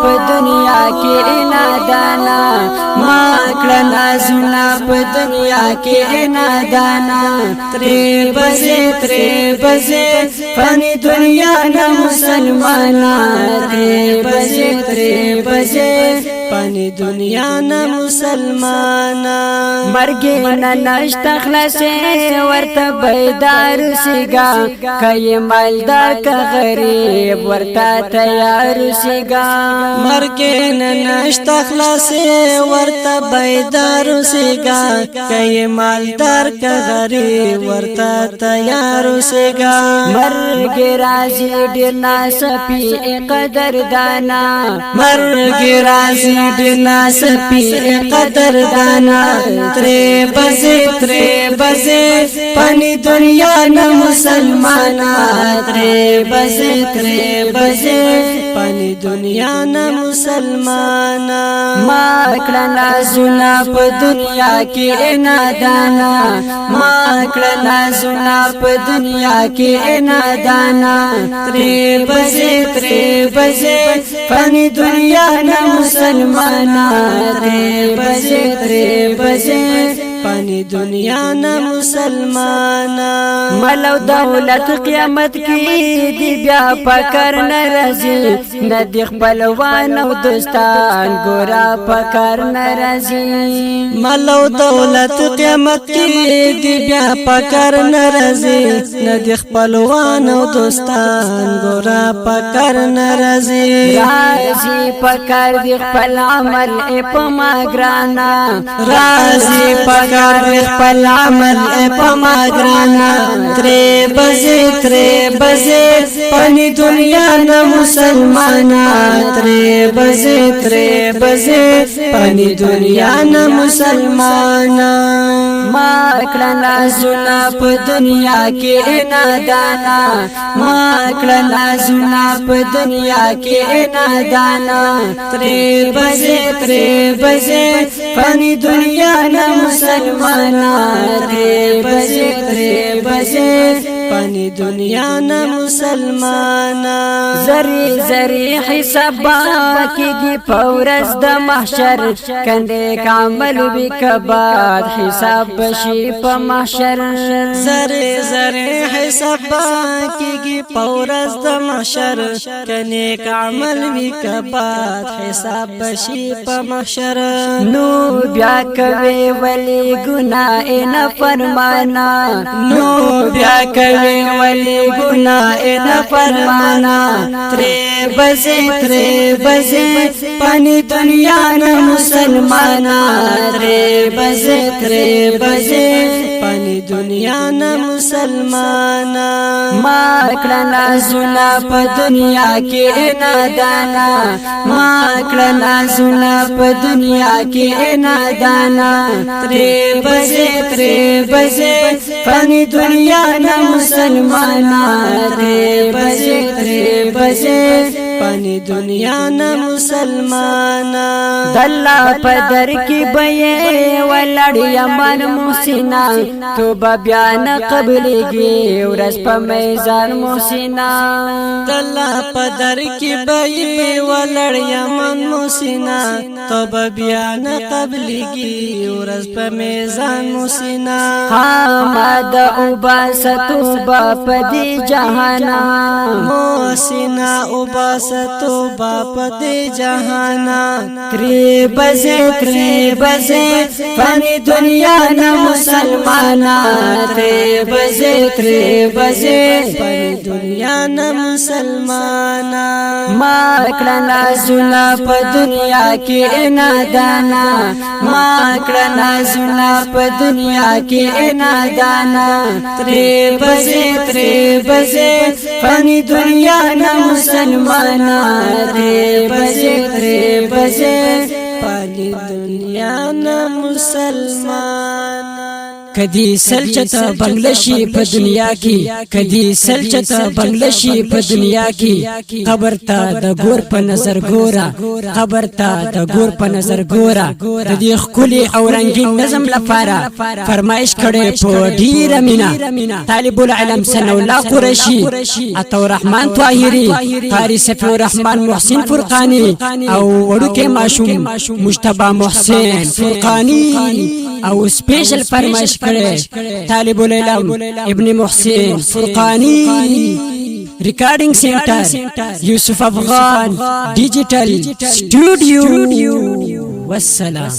په دنیا کې نادانا ما کړه نازونه په دنیا کې نادانا ترې بزې فانی دنیا نه مسلمانا ترې بزې پانی دنیا نه مسلمانا مرګ نه نشته خلاصې ورته بیدار سیګا کای مالدار که غریب ورته تیار سیګا مرګ نه نشته خلاصې ورته بیدار سیګا کای مالدار که غریب ورته تیار سیګا مرګ راځي ډیر ناسپي قدر دانا مرګ راځي ډیر ناسپي قدر دانا ترې بزې پانی دنیا نه مسلمانا ترې بزې پانی دنیا نه مسلمانا ما کړه نازونه په دنیا کې نادانا ما کړه نازونه په دنیا کې نادانا ترې بزې پانی دنیا نه مسلمانا ترې بزې پانی دنیا نه مسلمانا ملو دولت قیامت کی دی بیا پکر نرازی ندی خپلوان او دوستان ګورا پکر نرازی ملو دولت قیامت کی دی بیا پکر نرازی ندی خپلوان او دوستان ګورا پکر نرازی رازی پکر دی خپل عمل په ما ګرانا رازی پکر خپل عمل په ما ګرانا ترې بزې پانی دنیا نه مسلمانا ترې بزې پانی دنیا نه مسلمانا ما کړه نازونه په دنیا کې نادانا ما کړه نازونه په دنیا کې نادانا ترې بزې پانی دنیا نه مسلمانا ترې بزې پانی دنیا نه مسلمانا زری حساب کیږي پورز د محشر کنده کامل وکباد حساب بشي په محشر زری حساب کیږي پورز د محشر کنه کامل وکباد حساب بشي په محشر نو بیا کوي ولی ګناه نه فرمانا نو بیا کوي ولی ګناه نه فرمانا ترې بزې پانی دنیا نه مسلمانا ترې بزې پانی دنیا نه مسلمانا ما کړه نازونه په دنیا کې نادانا ما کړه نازونه په دنیا کې نادانا ترې بزې پانی دنیا نه مسلمانا ترې بزې پانی دنیا نه مسلمانا دلا پدر کی بې ولړ یمن موسینا توبه بیان قبلېږي ورځ په میزان موسینا دلا پدر کی بې ولړ یمن موسینا توبه بیان قبلېږي ورځ په میزان موسینا حمد او باستو باپ دی جهانا موسینا او باستو باپ دی جهانا ترې بزې فانی دنیا نه مسلمانا ترې بزې فانی دنیا نه مسلمانا ما کړه نازونه په دنیا کې نادانا ما کړه نازونه په دنیا کې نادانا ترې بزې فانی دنیا نه مسلمانا ترې بزې پانی دنیا نه مسلمانا کدی سلچتا بنگلشی په دنیا کی کدی سلچتا بنگلشی په دنیا کی قبر تا د ګور په نظر ګورا قبر تا د ګور په نظر ګورا د دې خولي او رنگین نظم لپاره فرمایش کړي په ډیر مینا طالب العلم سنولا قریشی عطا رحمان طاهری قاری صفی الرحمن محسن فرقانی او وړوکې ماشوم مجتبی محسن فرقانی او سپیشل فرمایش کړي طالب العلم ابن محسن فرقانی ریکارڈنگ سینٹر یوسف افغان ڈیجیٹل اسٹوڈیو والسلام.